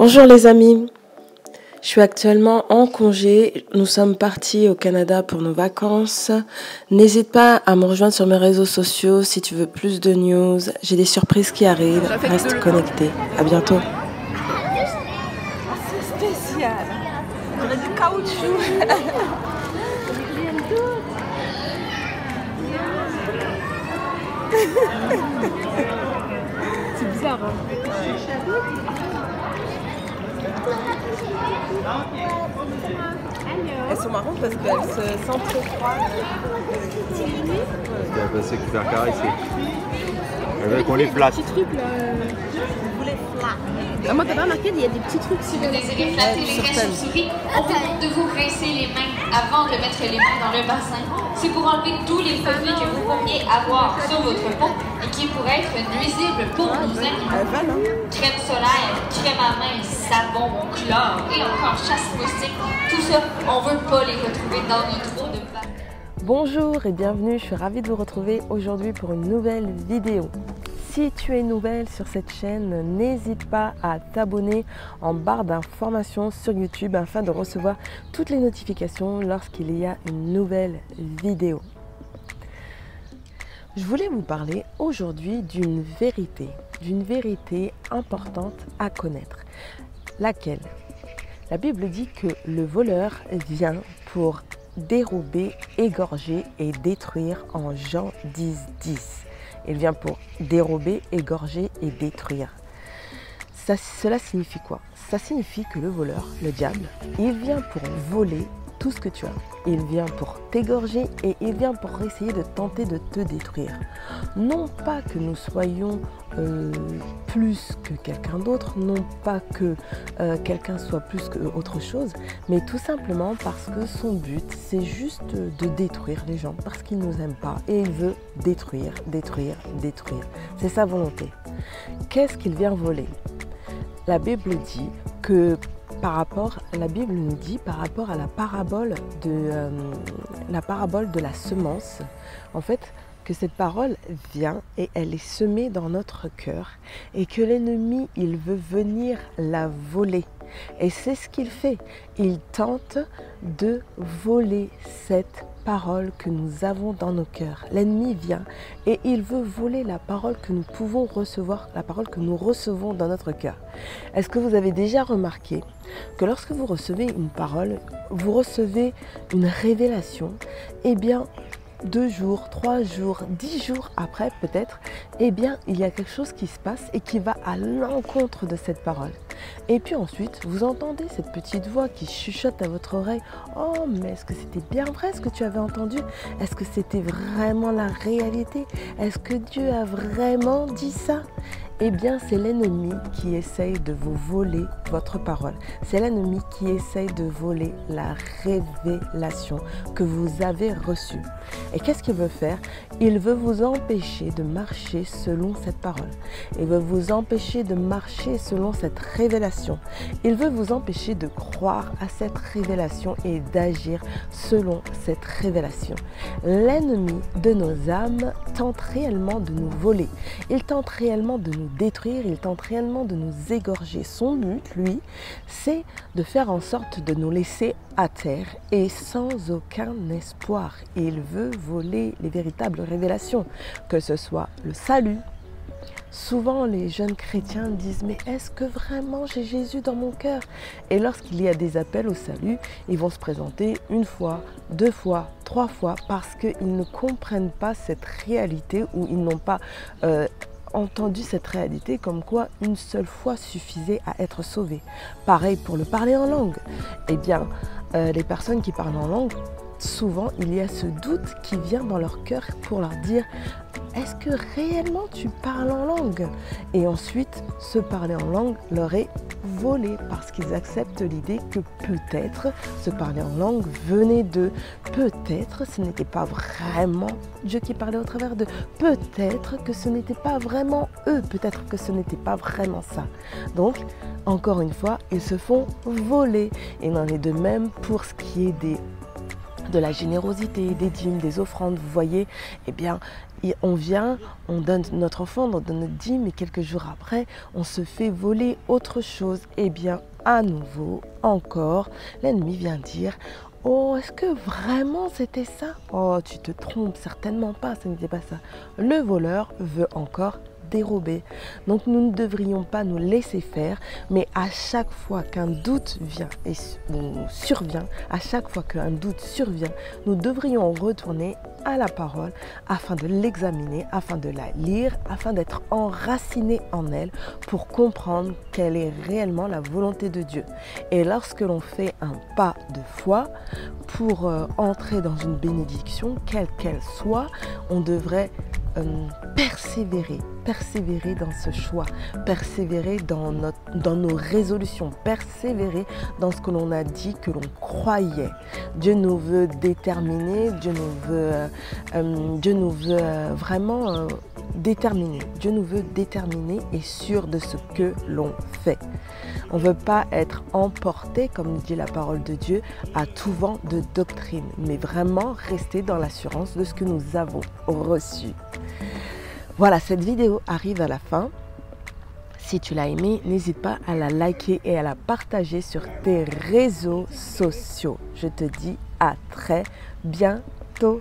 Bonjour les amis, je suis actuellement en congé, nous sommes partis au Canada pour nos vacances. N'hésite pas à me rejoindre sur mes réseaux sociaux si tu veux plus de news, j'ai des surprises qui arrivent, reste connecté, à bientôt. C'est spécial, on a du caoutchouc. C'est bizarre hein. Elles sont marrantes parce qu'elles se sentent trop froides. C'est super carré ici. Elle veut qu'on les flatte. Petits trucs là. Vous les flattez. Ah, moi t'as pas remarqué, il y a des petits trucs Si vous désirez flatter les mains chauves-souris, on vous demande de vous rincer les mains avant de mettre les mains dans le bassin. C'est pour enlever tous les produits que vous pourriez avoir sur votre peau et qui pourraient être nuisibles pour nos animaux. Crème solaire, crème à main, savon, chlore et encore chasse moustique. Tout ça, on veut pas les retrouver dans notre eau de bain. Bonjour et bienvenue, je suis ravie de vous retrouver aujourd'hui pour une nouvelle vidéo. Si tu es nouvelle sur cette chaîne, n'hésite pas à t'abonner en barre d'informations sur YouTube afin de recevoir toutes les notifications lorsqu'il y a une nouvelle vidéo. Je voulais vous parler aujourd'hui d'une vérité importante à connaître. Laquelle? La Bible dit que le voleur vient pour dérober, égorger et détruire en Jean 10:10. Il vient pour dérober, égorger et détruire. Cela signifie quoi? Ça signifie que le voleur, le diable, il vient pour voler tout ce que tu as. Il vient pour t'égorger et il vient pour essayer de tenter de te détruire. Non pas que nous soyons plus que quelqu'un d'autre, non pas que quelqu'un soit plus qu'autre chose, mais tout simplement parce que son but, c'est juste de détruire les gens, parce qu'il ne nous aime pas et il veut détruire, détruire, détruire. C'est sa volonté. Qu'est-ce qu'il vient voler? La Bible dit que la Bible nous dit par rapport à la parabole de la semence, en fait, que cette parole vient et elle est semée dans notre cœur et que l'ennemi, il veut venir la voler. Et c'est ce qu'il fait. Il tente de voler cette parole que nous avons dans nos cœurs. L'ennemi vient et il veut voler la parole que nous pouvons recevoir, la parole que nous recevons dans notre cœur. Est-ce que vous avez déjà remarqué que lorsque vous recevez une parole, vous recevez une révélation, eh bien 2 jours, 3 jours, 10 jours après peut-être, eh bien il y a quelque chose qui se passe et qui va à l'encontre de cette parole. Et puis ensuite, vous entendez cette petite voix qui chuchote à votre oreille. Oh, mais est-ce que c'était bien vrai ce que tu avais entendu? Est-ce que c'était vraiment la réalité? Est-ce que Dieu a vraiment dit ça? Eh bien, c'est l'ennemi qui essaye de vous voler votre parole. C'est l'ennemi qui essaye de voler la révélation que vous avez reçue. Et qu'est-ce qu'il veut faire? Il veut vous empêcher de marcher selon cette parole. Il veut vous empêcher de marcher selon cette révélation. Il veut vous empêcher de croire à cette révélation et d'agir selon cette révélation. L'ennemi de nos âmes tente réellement de nous voler. Il tente réellement de nous détruire, il tente réellement de nous égorger. Son but, lui, c'est de faire en sorte de nous laisser à terre et sans aucun espoir. Il veut voler les véritables révélations, que ce soit le salut. Souvent, les jeunes chrétiens disent « Mais est-ce que vraiment j'ai Jésus dans mon cœur ?» Et lorsqu'il y a des appels au salut, ils vont se présenter 1 fois, 2 fois, 3 fois parce qu'ils ne comprennent pas cette réalité ou ils n'ont pas entendu cette réalité comme quoi une seule fois suffisait à être sauvé. Pareil pour le parler en langue. Eh bien, les personnes qui parlent en langue, souvent il y a ce doute qui vient dans leur cœur pour leur dire « Est-ce que réellement tu parles en langue ?» Et ensuite, ce parler en langue leur est volé parce qu'ils acceptent l'idée que peut-être ce parler en langue venait d'eux. Peut-être ce n'était pas vraiment Dieu qui parlait au travers d'eux. Peut-être que ce n'était pas vraiment eux. Peut-être que ce n'était pas vraiment ça. Donc, encore une fois, ils se font voler. Il en est de même pour ce qui est de la générosité, des dîmes, des offrandes, vous voyez, eh bien, on vient, on donne notre offrande, on donne notre dîme et quelques jours après, on se fait voler autre chose. Eh bien, à nouveau, encore, l'ennemi vient dire: oh, est-ce que vraiment c'était ça? Oh, tu te trompes, certainement pas, ce n'était pas ça. Le voleur veut encore dérober. Donc nous ne devrions pas nous laisser faire, mais à chaque fois qu'un doute vient et survient, à chaque fois qu'un doute survient, nous devrions retourner à la parole afin de l'examiner, afin de la lire, afin d'être enracinés en elle pour comprendre quelle est réellement la volonté de Dieu. Et lorsque l'on fait un pas de foi pour entrer dans une bénédiction, quelle qu'elle soit, on devrait persévérer dans ce choix, persévérer dans nos résolutions, persévérer dans ce que l'on a dit que l'on croyait. Dieu nous veut déterminés, Dieu nous veut vraiment déterminés. Dieu nous veut déterminés et sûrs de ce que l'on fait. On ne veut pas être emporté, comme dit la parole de Dieu, à tout vent de doctrine, mais vraiment rester dans l'assurance de ce que nous avons reçu. Voilà, cette vidéo arrive à la fin. Si tu l'as aimée, n'hésite pas à la liker et à la partager sur tes réseaux sociaux. Je te dis à très bientôt.